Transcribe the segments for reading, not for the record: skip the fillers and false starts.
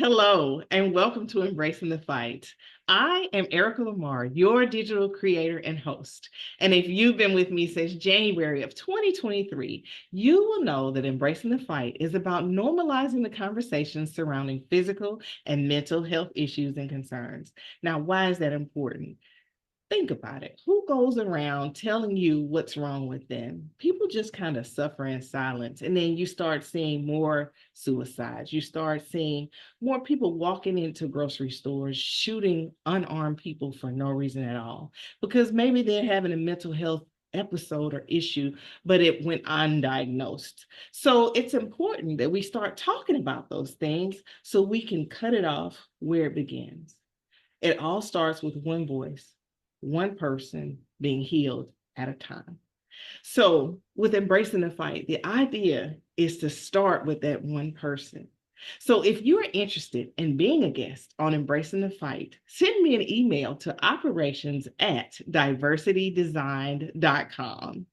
Hello, and welcome to Embracing the Fight. I am Erica Lamar, your digital creator and host. And if you've been with me since January of 2023, you will know that Embracing the Fight is about normalizing the conversations surrounding physical and mental health issues and concerns. Now, why is that important? Think about it. Who goes around telling you what's wrong with them? People just kind of suffer in silence. And then you start seeing more suicides. You start seeing more people walking into grocery stores, shooting unarmed people for no reason at all, because maybe they're having a mental health episode or issue, but it went undiagnosed. So it's important that we start talking about those things so we can cut it off where it begins. It all starts with one voice, one person being healed at a time. So, with Embracing the Fight, the idea is to start with that one person. So, if you're interested in being a guest on Embracing the Fight, send me an email to operations@diversitydesigned.com.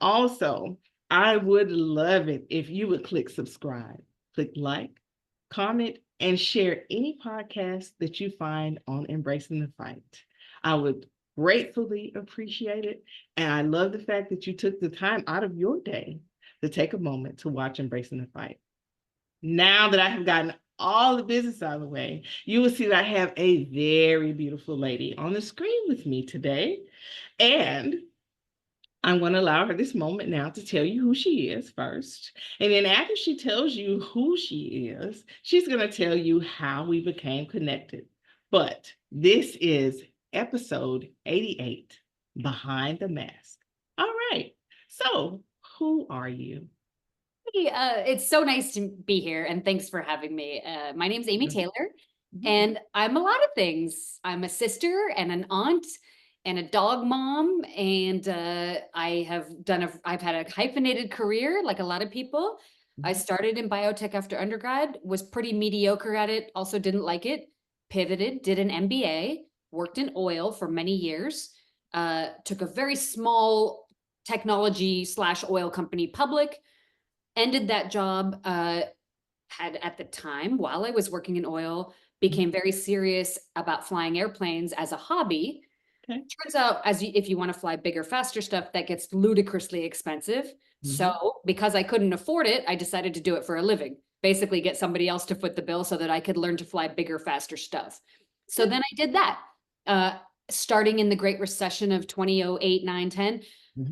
Also, I would love it if you would click subscribe, click like, comment, and share any podcast that you find on Embracing the Fight. I would gratefully appreciate it. And I love the fact that you took the time out of your day to take a moment to watch Embracing the Fight. Now that I have gotten all the business out of the way, you will see that I have a very beautiful lady on the screen with me today. And I'm going to allow her this moment now to tell you who she is first. And then after she tells you who she is, she's going to tell you how we became connected. But this is episode 88, Behind the Mask. All right. So who are you? Hey, it's so nice to be here, and thanks for having me. My name's Amy Taylor, and I'm a lot of things. I'm a sister and an aunt and a dog mom, and I've had a hyphenated career like a lot of people. I started in biotech after undergrad, was pretty mediocre at it, also didn't like it, pivoted, did an MBA, worked in oil for many years, took a very small technology / oil company public, ended that job, had at the time, while I was working in oil, became very serious about flying airplanes as a hobby. Okay. Turns out, if you want to fly bigger, faster stuff, that gets ludicrously expensive. So because I couldn't afford it, I decided to do it for a living. Basically get somebody else to foot the bill so that I could learn to fly bigger, faster stuff. So then I did that. Starting in the Great Recession of 2008, 9, 10,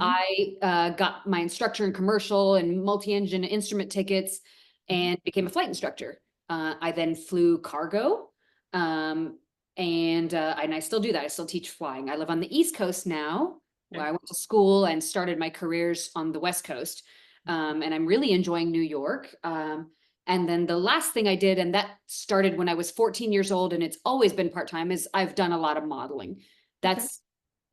I got my instructor in commercial and multi-engine instrument tickets and became a flight instructor. I then flew cargo, and I still do that. I still teach flying. I live on the East Coast now, where I went to school and started my careers on the West Coast. And I'm really enjoying New York. And then the last thing I did, and that started when I was 14 years old, and it's always been part-time, is I've done a lot of modeling. But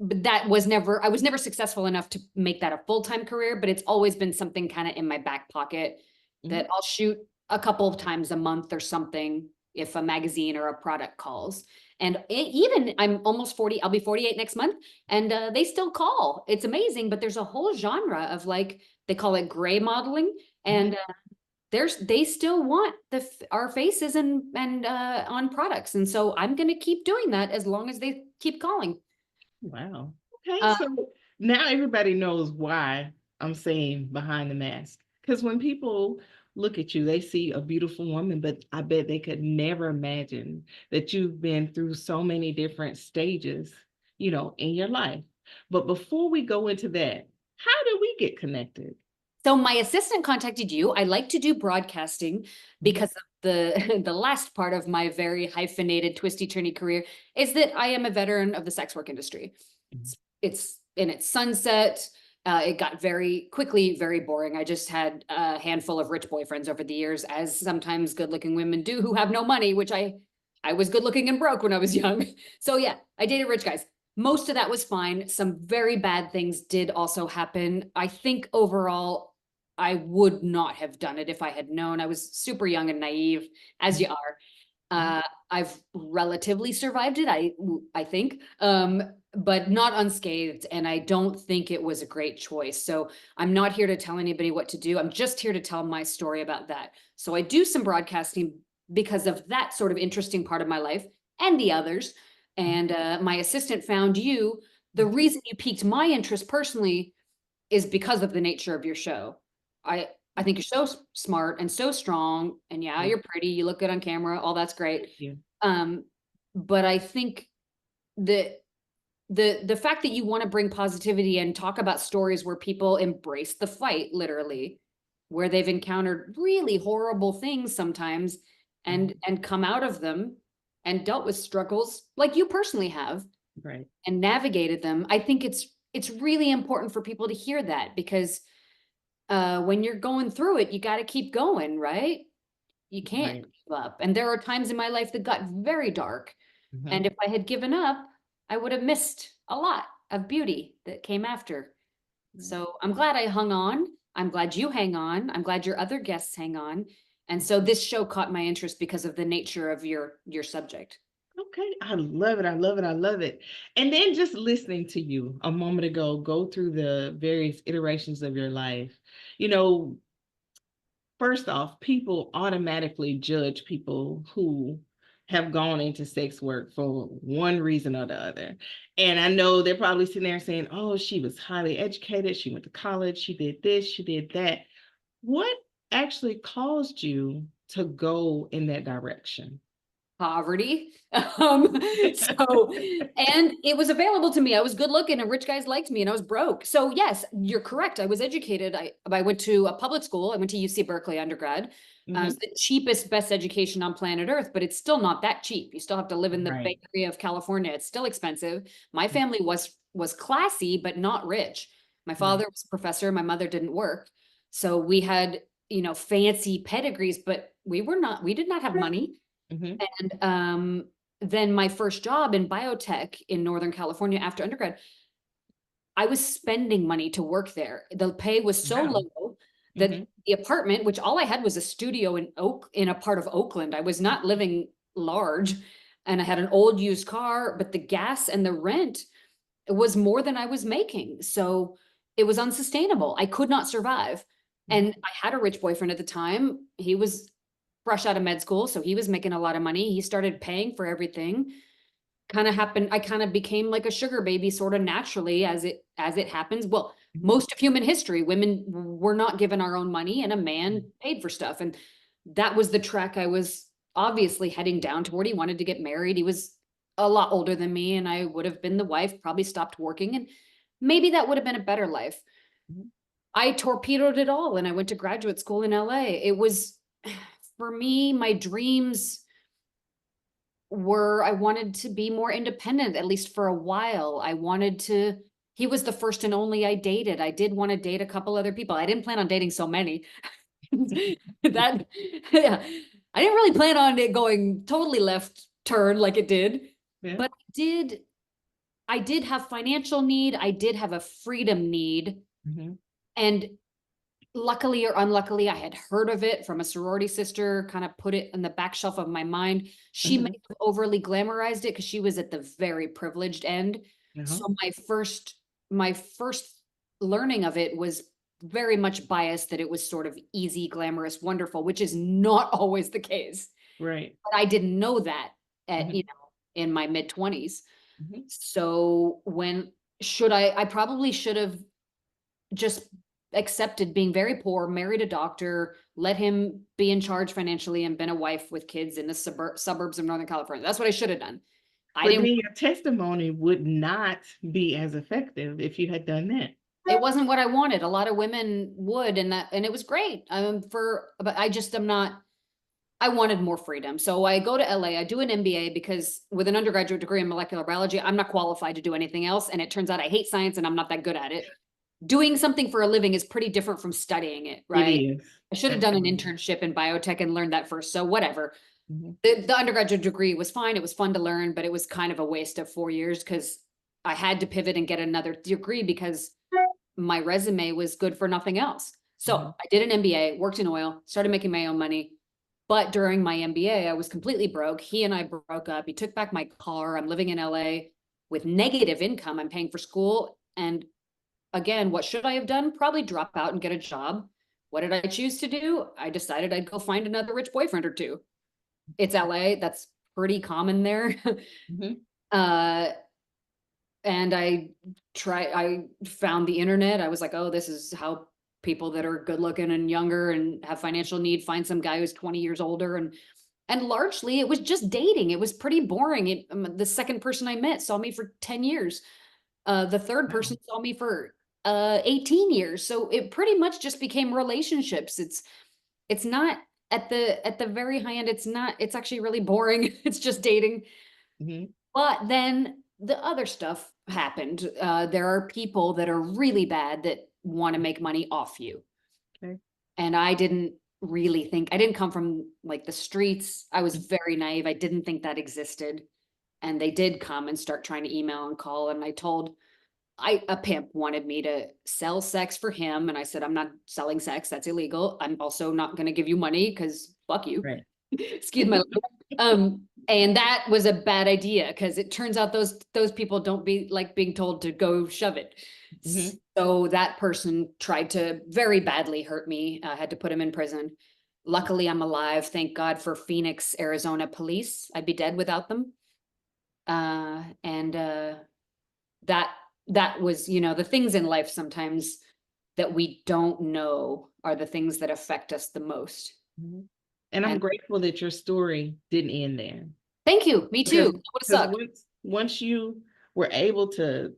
I was never successful enough to make that a full-time career, but it's always been something kind of in my back pocket that I'll shoot a couple of times a month or something if a magazine or a product calls. And even I'm almost 40, I'll be 48 next month, and they still call. It's amazing, but there's a whole genre of, like, they call it gray modeling, and they still want our faces and on products. And so I'm going to keep doing that as long as they keep calling. Wow. Okay. So now everybody knows why I'm saying behind the mask. Because when people look at you, they see a beautiful woman, but I bet they could never imagine that you've been through so many different stages, in your life. But before we go into that, how did we get connected? So my assistant contacted you. I like to do broadcasting because of the last part of my very hyphenated, twisty-turny career is that I am a veteran of the sex work industry. It's in its sunset. It got very quickly very boring. I just had a handful of rich boyfriends over the years, as sometimes good-looking women do who have no money, which I was good-looking and broke when I was young. So yeah, I dated rich guys. Most of that was fine. Some very bad things did also happen. I think overall, I would not have done it if I had known. I was super young and naive, as you are. I've relatively survived it, I think, but not unscathed. And I don't think it was a great choice. So I'm not here to tell anybody what to do. I'm just here to tell my story about that. So I do some broadcasting because of that sort of interesting part of my life and the others. And my assistant found you. The reason you piqued my interest personally is because of the nature of your show. I think you're so smart and so strong, and yeah, you're pretty, you look good on camera, all that's great. Thank you. But I think that the fact that you want to bring positivity and talk about stories where people embrace the fight, literally, where they've encountered really horrible things sometimes and come out of them and dealt with struggles like you personally have, Right. and navigated them. I think it's really important for people to hear that, because when you're going through it, you got to keep going, right? You can't Right. give up. And there are times in my life that got very dark. And Mhm. if I had given up, I would have missed a lot of beauty that came after. So I'm glad I hung on. I'm glad you hang on. I'm glad your other guests hang on. And so this show caught my interest because of the nature of your subject. Okay, I love it. I love it. I love it. And then just listening to you a moment ago go through the various iterations of your life, you know, first off, people automatically judge people who have gone into sex work for one reason or the other. And I know they're probably sitting there saying, oh, she was highly educated. She went to college. She did this. She did that. What actually caused you to go in that direction? Poverty. So, and it was available to me. I was good looking and rich guys liked me and I was broke. So yes, you're correct. I was educated. I went to a public school. I went to UC Berkeley undergrad. It's Mhm. the cheapest, best education on planet Earth, but it's still not that cheap. You still have to live in the Bay Right. Area of California. It's still expensive. My family was classy, but not rich. My Right. father was a professor. My mother didn't work. So we had, fancy pedigrees, but we did not have money. Mhm. And then my first job in biotech in Northern California after undergrad, I was spending money to work there. The pay was so Wow. low that Mhm. the apartment, which all I had was a studio in a part of Oakland. I was not living large, and I had an old used car, but the gas and the rent was more than I was making. So it was unsustainable. I could not survive. And I had a rich boyfriend at the time. He was fresh out of med school, so he was making a lot of money. He started paying for everything. Kind of happened. I kind of became like a sugar baby sort of naturally as it happens. Well, Mhm. most of human history, women were not given our own money and a man paid for stuff. And that was the track I was obviously heading down toward. He wanted to get married. He was a lot older than me, and I would have been the wife, probably stopped working, and maybe that would have been a better life. Mhm. I torpedoed it all and I went to graduate school in LA. It was, for me, my dreams were, I wanted to be more independent, at least for a while. He was the first and only I dated. I did want to date a couple other people. I didn't plan on dating so many. That, yeah, I didn't really plan on it going totally left turn like it did, Yeah. but I did have financial need. I did have a freedom need. Mhm. And luckily or unluckily, I had heard of it from a sorority sister, kind of put it in the back shelf of my mind. She may Mhm. have overly glamorized it because she was at the very privileged end. Uh-huh. So my first learning of it was very much biased that it was sort of easy, glamorous, wonderful, which is not always the case. Right. But I didn't know that at, Mhm. in my mid 20s. Mhm. So I probably should have just accepted being very poor, married a doctor, let him be in charge financially, and been a wife with kids in the suburbs of Northern California. That's what I should have done. I But then didn't, your testimony would not be as effective if you had done that. it wasn't what I wanted. A lot of women would, and it was great. But I just am not, I wanted more freedom. So I go to LA, I do an MBA because with an undergraduate degree in molecular biology, I'm not qualified to do anything else. And it turns out I hate science and I'm not that good at it. Doing something for a living is pretty different from studying it, It right? is. I should have done an Absolutely. internship in biotech and learned that first. So whatever. Mhm. The undergraduate degree was fine. It was fun to learn, but it was kind of a waste of 4 years because I had to pivot and get another degree because my resume was good for nothing else. So Mhm. I did an MBA, worked in oil, started making my own money. But during my MBA, I was completely broke. He and I broke up. He took back my car. I'm living in LA with negative income. I'm paying for school. And again, what should I have done? Probably drop out and get a job. What did I choose to do? I decided I'd go find another rich boyfriend or two. it's LA. That's pretty common there. Mhm. Uh, and I found the internet. I was like, oh, this is how people that are good looking and younger and have financial need find some guy who's 20 years older. And largely it was just dating. It was pretty boring. The second person I met saw me for 10 years. The third person Wow. saw me for 18 years. So it pretty much just became relationships. It's not at the very high end, it's actually really boring. It's just dating. Mhm. But then the other stuff happened. There are people that are really bad that want to make money off you. Okay. And I didn't really think, I didn't come from like the streets. I was very naive. I didn't think that existed. And they did come and start trying to email and call. And I told, a pimp wanted me to sell sex for him. And I said, I'm not selling sex. That's illegal. I'm also not going to give you money because fuck you. Right. Excuse my and that was a bad idea because it turns out those people don't be like being told to go shove it. Mhm. So that person tried to very badly hurt me. I had to put him in prison. Luckily, I'm alive. Thank God for Phoenix, Arizona police. I'd be dead without them. And that that was, the things in life sometimes that we don't know are the things that affect us the most. Mhm. And I'm And grateful that your story didn't end there. thank you. Me too. Because That would have because sucked. once you were able to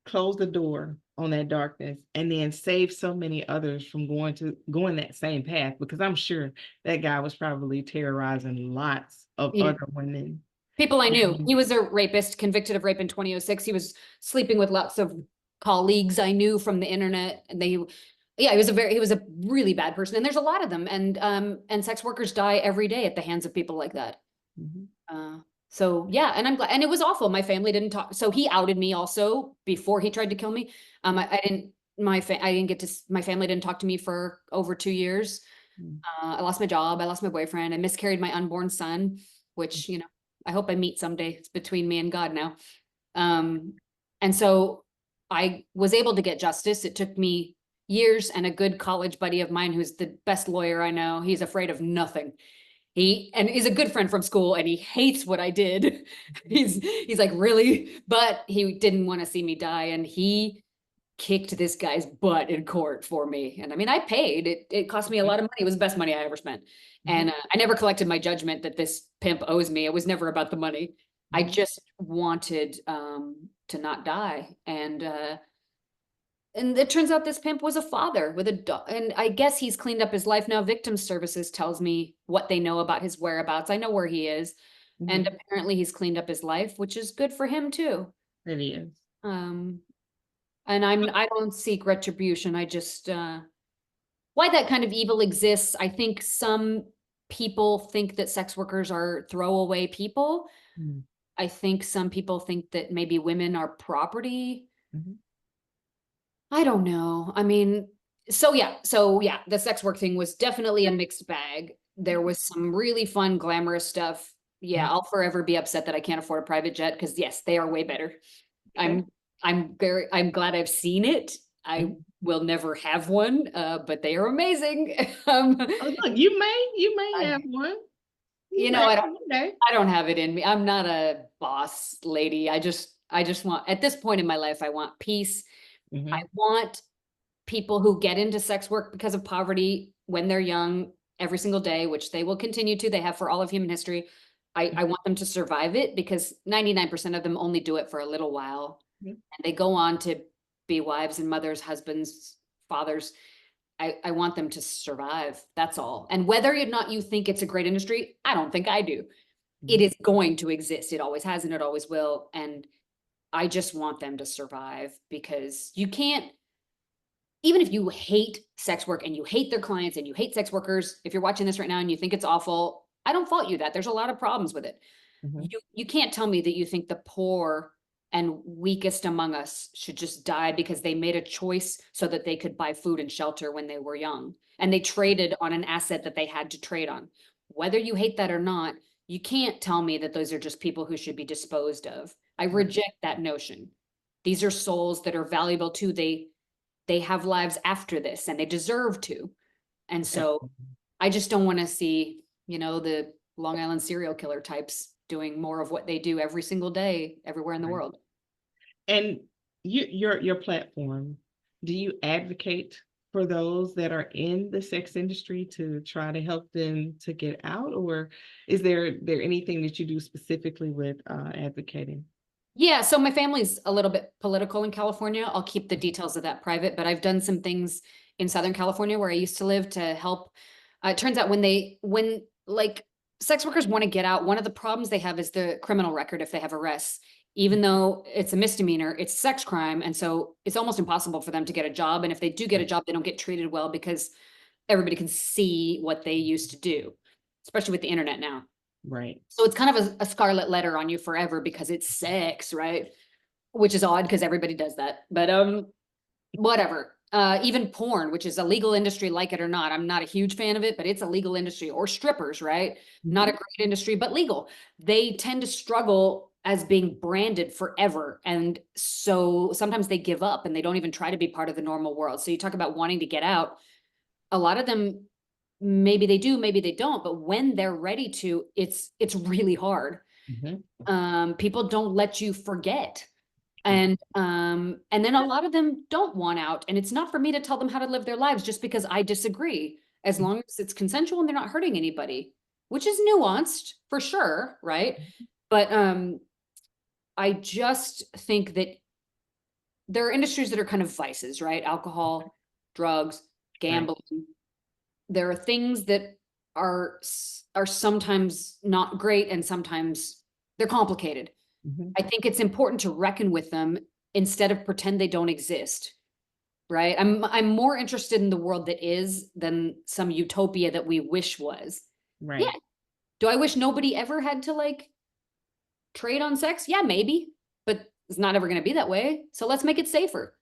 close the door on that darkness and then save so many others from going that same path, because I'm sure that guy was probably terrorizing lots of Yeah. other women. People I knew. And He was a rapist, convicted of rape in 2006. He was sleeping with lots of colleagues I knew from the internet. And yeah, he was a really bad person. And there's a lot of them. And sex workers die every day at the hands of people like that. Mhm. Uh, so yeah, and I'm glad, and it was awful. My family didn't talk. So he outed me also before he tried to kill me. I didn't, I didn't get to, my family didn't talk to me for over 2 years. Mhm. I lost my job. I lost my boyfriend. I miscarried my unborn son, which, I hope I meet someday. It's between me and God now. Um, and so I was able to get justice. It took me years, and a good college buddy of mine who's the best lawyer I know. He's afraid of nothing. And he's a good friend from school, and he hates what I did. He's like, really? But he didn't want to see me die, and he kicked this guy's butt in court for me. And I mean, I paid. It cost me a lot of money. It was the best money I ever spent. Mhm. And I never collected my judgment that this pimp owes me. It was never about the money. I Mhm. just wanted to not die. And it turns out this pimp was a father with a dog. And I guess he's cleaned up his life now. Victim services tells me what they know about his whereabouts. I know where he is. And Mhm. apparently he's cleaned up his life, which is good for him too. It is. Um, and I don't seek retribution. I just why that kind of evil exists. I think some people think that sex workers are throwaway people. Mhm. I think some people think that maybe women are property. Mhm. I don't know. I mean, so yeah, the sex work thing was definitely a mixed bag. There was some really fun, glamorous stuff. Yeah, Mhm. I'll forever be upset that I can't afford a private jet because yes, they are way better. Okay. I'm I'm glad I've seen it. I Mhm. will never have one, but they are amazing. Oh, look, you may I, have one. you You know, may one day. I don't have it in me. I'm not a boss lady. I just want, at this point in my life, I want peace. I Mhm. want people who get into sex work because of poverty when they're young every single day, which they will continue to, they have for all of human history. I want them to survive it because 99% of them only do it for a little while. Mhm. And they go on to be wives and mothers, husbands, fathers. I want them to survive. That's all. And whether or not you think it's a great industry, I don't think I do. It Mhm. is going to exist. It always has and it always will. And I just want them to survive because you can't, even if you hate sex work and you hate their clients and you hate sex workers, if you're watching this right now and you think it's awful, I don't fault you that. There's a lot of problems with it. Mhm. You can't tell me that you think the poor and weakest among us should just die because they made a choice so that they could buy food and shelter when they were young. And they traded on an asset that they had to trade on. Whether you hate that or not, you can't tell me that those are just people who should be disposed of. I Right. reject that notion. These are souls that are valuable too. They have lives after this and they deserve to. And so Absolutely. I just don't want to see, the Long Island serial killer types doing more of what they do every single day, everywhere in the Right. world. And your platform, do you advocate for those that are in the sex industry to try to help them to get out, or is there anything that you do specifically with advocating? Yeah, so my family's a little bit political in California. I'll keep the details of that private, but I've done some things in Southern California where I used to live to help. It turns out when like sex workers want to get out, one of the problems they have is the criminal record if they have arrests. Even though it's a misdemeanor, it's sex crime. And so it's almost impossible for them to get a job. And if they do get a Right. job, they don't get treated well because everybody can see what they used to do, especially with the internet now. Right. So it's kind of a scarlet letter on you forever because it's sex, right? Which is odd because everybody does that. But whatever. Even porn, which is a legal industry, like it or not. I'm not a huge fan of it, but it's a legal industry. Or strippers, right? Not a Mhm. great industry, but legal. They tend to struggle as being branded forever. And so sometimes they give up and they don't even try to be part of the normal world. So you talk about wanting to get out. A lot of them, maybe they do, maybe they don't, but when they're ready to, it's really hard. Mhm. People don't let you forget. And then a lot of them don't want out. And it's not for me to tell them how to live their lives just because I disagree, as long as it's consensual and they're not hurting anybody, which is nuanced for sure, right? But I just think that there are industries that are kind of vices, right? Alcohol, drugs, Right. gambling. There are things that are sometimes not great and sometimes they're complicated. Mhm. I think it's important to reckon with them instead of pretend they don't exist, right? I'm more interested in the world that is than some utopia that we wish was. Yeah. Right. Do I wish nobody ever had to like trade on sex? Yeah, maybe, but it's not ever going to be that way. So let's make it safer.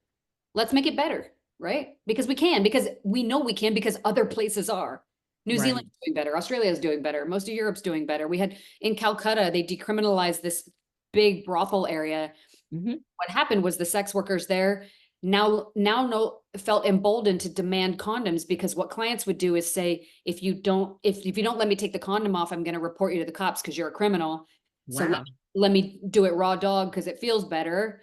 Let's make it better, right? Because we can, because we know we can, because other places are. New Right. Zealand's doing better. Australia's doing better. Most of Europe's doing better. We had in Calcutta, they decriminalized this big brothel area. Mhm. What happened was the sex workers there now know felt emboldened to demand condoms because what clients would do is say, if you don't let me take the condom off, I'm going to report you to the cops because you're a criminal. So Wow. let me do it raw dog because it feels better,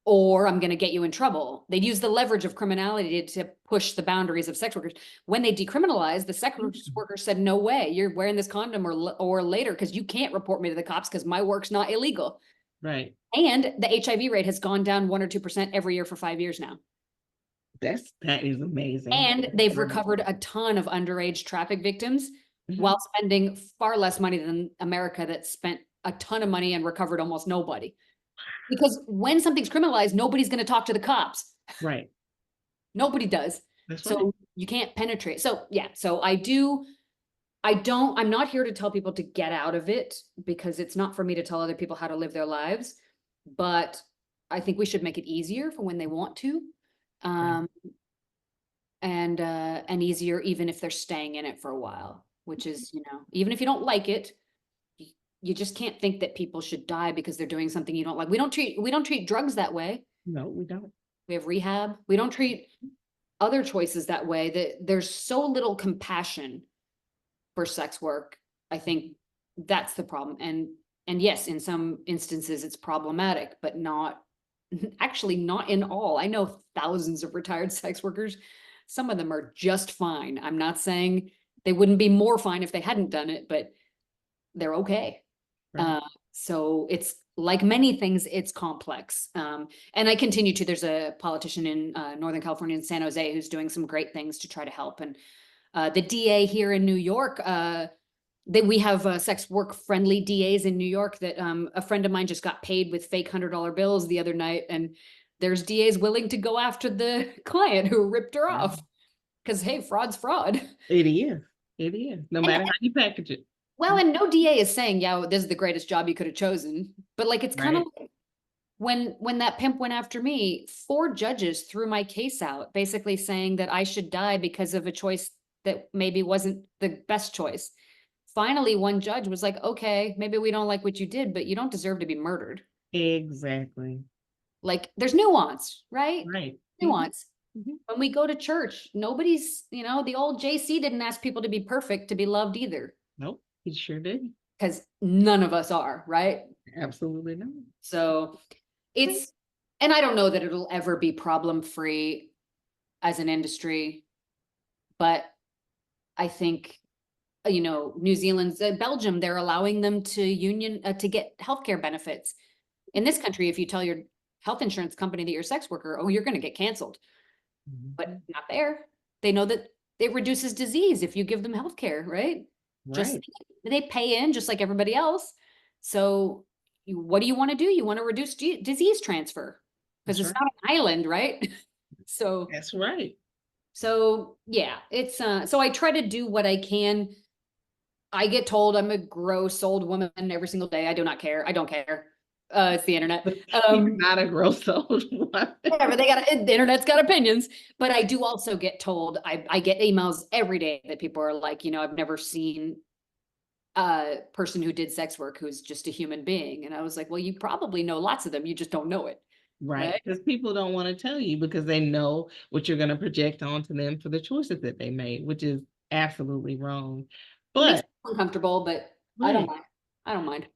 or I'm going to get you in trouble. They'd use the leverage of criminality to push the boundaries of sex workers. When they decriminalized, the sex Mhm. workers said, no way, you're wearing this condom or later because you can't report me to the cops because my work's not illegal. Right. And the HIV rate has gone down 1 or 2% every year for 5 years now. That is amazing. And they've recovered a ton of underage traffic victims Mhm. while spending far less money than America that spent a ton of money and recovered almost nobody. Because when something's criminalized, nobody's going to talk to the cops. Right. Nobody does. That's right. So you can't penetrate. So yeah, so I'm not here to tell people to get out of it because it's not for me to tell other people how to live their lives, but I think we should make it easier for when they want to. Right. Um, and easier even if they're staying in it for a while, which is, even if you don't like it, you just can't think that people should die because they're doing something you don't like. We don't treat drugs that way. No, we don't. We have rehab. We don't treat other choices that way. That there's so little compassion for sex work. I think that's the problem. And yes, in some instances it's problematic, but not actually not in all. I know thousands of retired sex workers. Some of them are just fine. I'm not saying they wouldn't be more fine if they hadn't done it, but they're okay. Right. Uh, so it's like many things, it's complex. And I continue to, there's a politician in Northern California in San Jose who's doing some great things to try to help. And the DA here in New York, we have sex work friendly DAs in New York that a friend of mine just got paid with fake $100 bills the other night. And there's DAs willing to go after the client who ripped her Right. off because, hey, fraud's fraud. It is. It is. No And matter how you package it. well, and no DA is saying, yeah, this is the greatest job you could have chosen. But like, it's kind of Right. like when that pimp went after me, 4 judges threw my case out, basically saying that I should die because of a choice that maybe wasn't the best choice. Finally, one judge was like, okay, maybe we don't like what you did, but you don't deserve to be murdered. Exactly. Like, there's nuance, right? Right. Mhm. Nuance. Mhm. When we go to church, nobody's, the old JC didn't ask people to be perfect to be loved either. Nope. He sure did. because none of us are, right? Absolutely not. So Okay. it's, and I don't know that it'll ever be problem free as an industry, but I think, New Zealand's, Belgium, they're allowing them to to get healthcare benefits. In this country, if you tell your health insurance company that you're a sex worker, oh, you're going to get canceled, but Mhm. not there. They know that it reduces disease if you give them healthcare, right? Just Right. they pay in just like everybody else. So what do you want to do? You want to reduce disease transfer because That's it's right. not an island, right? So That's right. yeah, it's so I try to do what I can. I get told I'm a gross old woman every single day. I do not care. I don't care. It's the internet. You're not a gross old woman. Whatever, the internet's got opinions. But I do also get told, I get emails every day that people are like, I've never seen a person who did sex work who's just a human being. And I was like, well, you probably know lots of them. You just don't know it. Right. Right. Because people don't want to tell you because they know what you're going to project onto them for the choices that they made, which is absolutely wrong. It makes But, me uncomfortable, but I don't right. mind. I don't mind.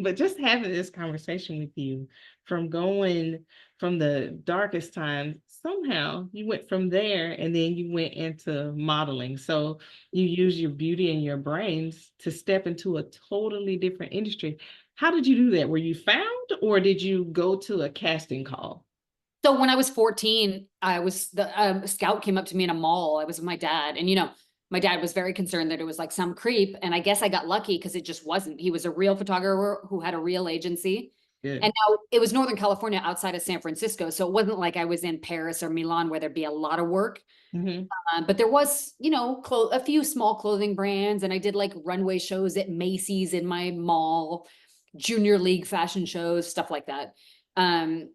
But just having this conversation with you, from going from the darkest times, somehow you went from there and then you went into modeling. So you use your beauty and your brains to step into a totally different industry. How did you do that? Were you found or did you go to a casting call? So when I was 14, the scout came up to me in a mall. I was with my dad, and my dad was very concerned that it was like some creep. And I guess I got lucky because it just wasn't. He was a real photographer who had a real agency. Good. And now it was Northern California outside of San Francisco. So it wasn't like I was in Paris or Milan where there'd be a lot of work. Hmm. But there was, a few small clothing brands. And I did like runway shows at Macy's in my mall, junior league fashion shows, stuff like that. Um,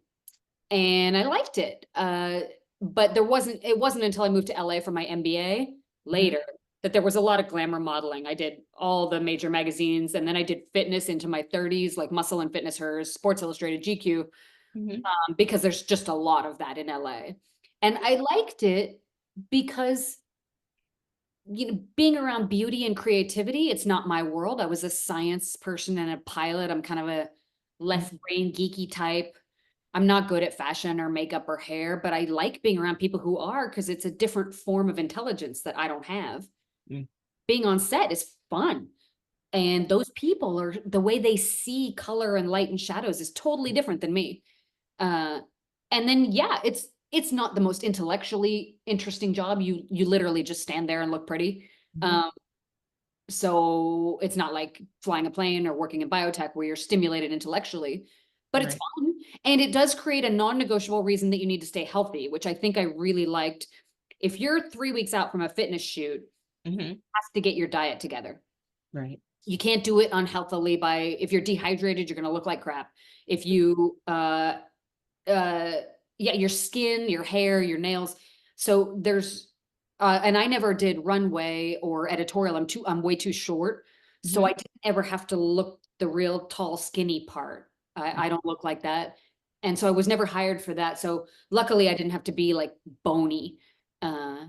and I liked it. But it wasn't until I moved to LA for my MBA Hmm. later that there was a lot of glamour modeling. I did all the major magazines, and then I did fitness into my 30s, like Muscle and Fitness, Hers, Sports Illustrated, GQ, Hmm. because there's just a lot of that in LA. And I liked it because, being around beauty and creativity, it's not my world. I was a science person and a pilot. I'm kind of a left brain geeky type. I'm not good at fashion or makeup or hair, but I like being around people who are because it's a different form of intelligence that I don't have. Hmm. Being on set is fun. And those people are the way they see color and light and shadows is totally different than me. Uh, and then yeah, it's not the most intellectually interesting job. You literally just stand there and look pretty. Hmm. Um, so it's not like flying a plane or working in biotech where you're stimulated intellectually, but it's Right. fun. And it does create a non-negotiable reason that you need to stay healthy, which I think I really liked. If you're 3 weeks out from a fitness shoot, Hmm. have to get your diet together. Right. You can't do it unhealthily if you're dehydrated, you're going to look like crap. If you, uh, yeah, your skin, your hair, your nails. So and I never did runway or editorial. I'm way too short. So I Hmm. didn't ever have to look the real tall, skinny part. I don't look like that. And so I was never hired for that. So luckily I didn't have to be like bony. Uh,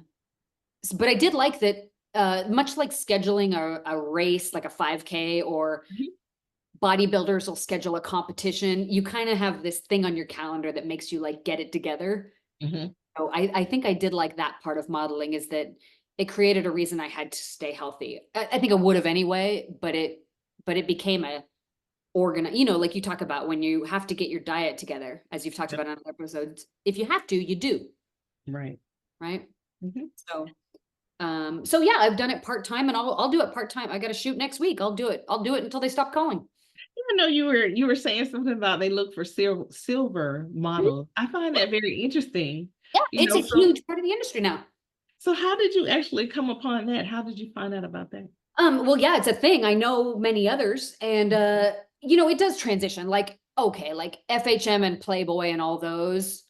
but I did like that, much like scheduling a race, like a 5K, or bodybuilders will schedule a competition. You kind of have this thing on your calendar that makes you like get it together. Hmm. So I think I did like that part of modeling, is that it created a reason I had to stay healthy. I think I would have anyway, but it became a like you talk about when you have to get your diet together, as you've talked Yep. about on other episodes. If you have to, you do, Right. right? Hmm. So yeah, I've done it part-time, and I'll do it part-time. I got to shoot next week. I'll do it. I'll do it until they stop calling. I know you were saying something about they look for silver models. I find that very interesting. Yeah, You it's a know, so huge part of the industry now. so how did you actually come upon that? How did you find out about that? Well, yeah, it's a thing. I know many others, and it does transition. Like, okay, like FHM and Playboy and all those,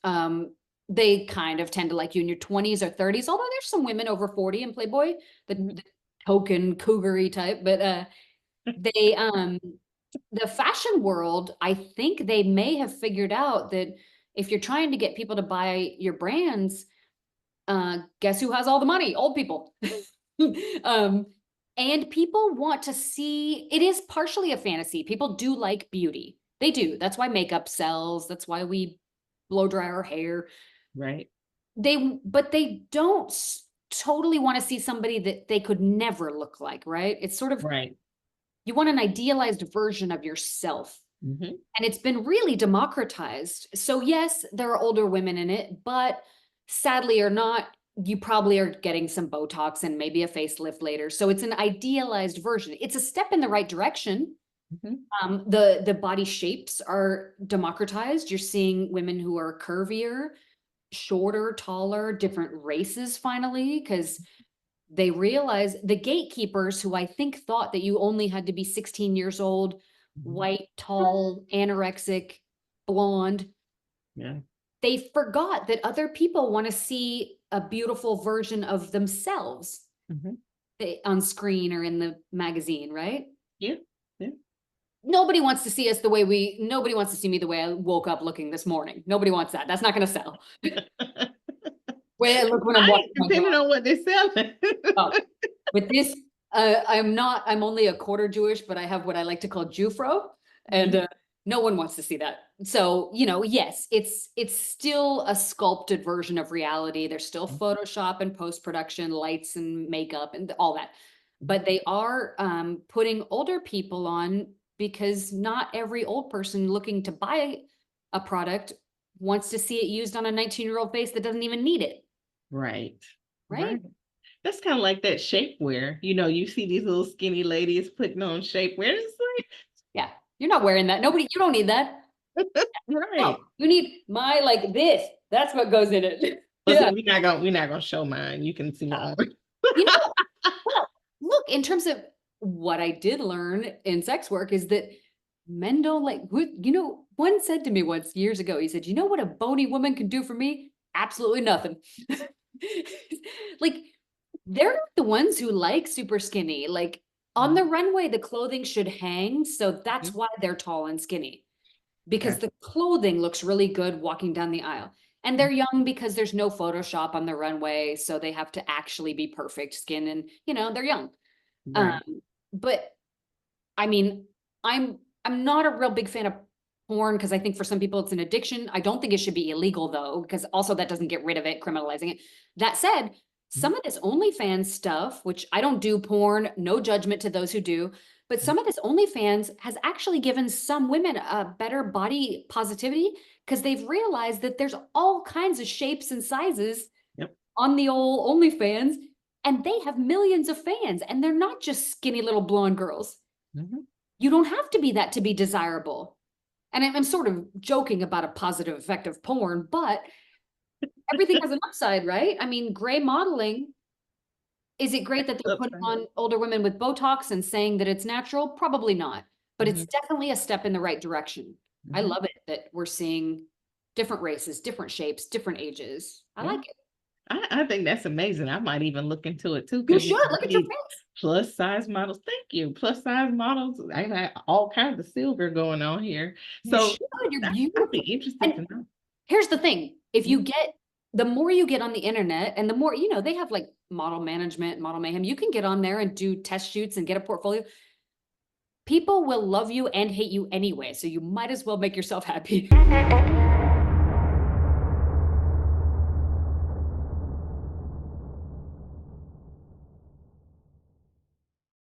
they kind of tend to like you in your 20s or 30s, although there's some women over 40 in Playboy, the token cougary type, but they the fashion world, I think they may have figured out that if you're trying to get people to buy your brands, guess who has all the money? Old people. um, And people want to see, it is partially a fantasy. People do like beauty. They do. That's why makeup sells. That's why we blow dry our hair. Right. But they don't totally want to see somebody that they could never look like, right? It's sort of, Right. you want an idealized version of yourself. Mm-hmm. And it's been really democratized. So yes, there are older women in it, but sadly or not, you probably are getting some Botox and maybe a facelift later. So it's an idealized version. It's a step in the right direction. Mm-hmm. The body shapes are democratized. You're seeing women who are curvier, shorter, taller, different races finally, because they realize the gatekeepers who I think thought that you only had to be 16 years old, Mm-hmm. white, tall, anorexic, blonde. Yeah. They forgot that other people want to see a beautiful version of themselves Mm-hmm. on screen or in the magazine, right? Yeah. Yeah. Nobody wants to see us the way nobody wants to see me the way I woke up looking this morning. Nobody wants that. That's not going to sell. Well, look when I'm Right. walking my Depending dog. on what they're selling. Oh, with this, I'm only a quarter Jewish, but I have what I like to call Jewfro, and no one wants to see that. So, yes, it's still a sculpted version of reality. There's still Photoshop and post-production, lights and makeup and all that. But they are putting older people on because not every old person looking to buy a product wants to see it used on a 19-year-old face that doesn't even need it, Right. right? Right. That's kind of like that shapewear. You see these little skinny ladies putting on shapewear. It's Yeah, you're not wearing that. You don't need that. like, No, right. you need my like this. That's what goes in it. Listen, Yeah. we're not gonna show mine. You can see my own. You know, well, look, in terms of what I did learn in sex work is that men don't like, one said to me once years ago, he said, you know what a bony woman can do for me? Absolutely nothing. Like, they're not the ones who like super skinny. Like, on the runway, the clothing should hang. So that's Mhm. why they're tall and skinny, because Okay. the clothing looks really good walking down the aisle. And they're young because there's no Photoshop on the runway. So they have to actually be perfect skin and, they're young. Right. But I mean, I'm not a real big fan of porn because I think for some people it's an addiction. I don't think it should be illegal though, because also that doesn't get rid of it, criminalizing it. That said, Mhm. some of this OnlyFans stuff, which I don't do porn, no judgment to those who do, but some of this OnlyFans has actually given some women a better body positivity because they've realized that there's all kinds of shapes and sizes Yep. on the old OnlyFans, and they have millions of fans, and they're not just skinny little blonde girls. Mhm. You don't have to be that to be desirable. And I'm sort of joking about a positive effect of porn, but everything has an upside, right? I mean, gray modeling, is it great that they're putting Upside. on older women with Botox and saying that it's natural? Probably not, but it's Mhm. definitely a step in the right direction. I Mhm. love it that we're seeing different races, different shapes, different ages. I Yeah. like it. I think that's amazing. I might even look into it too You because should look at your these face. plus size models. Thank you. Plus size models. I have all kinds of silver going on here. You So should. You're I'd be beautiful. interested And to know. here's the thing. If you Mhm. get, the more you get on the internet and the more, they have like model management, model mayhem, you can get on there and do test shoots and get a portfolio. People will love you and hate you anyway. So you might as well make yourself happy.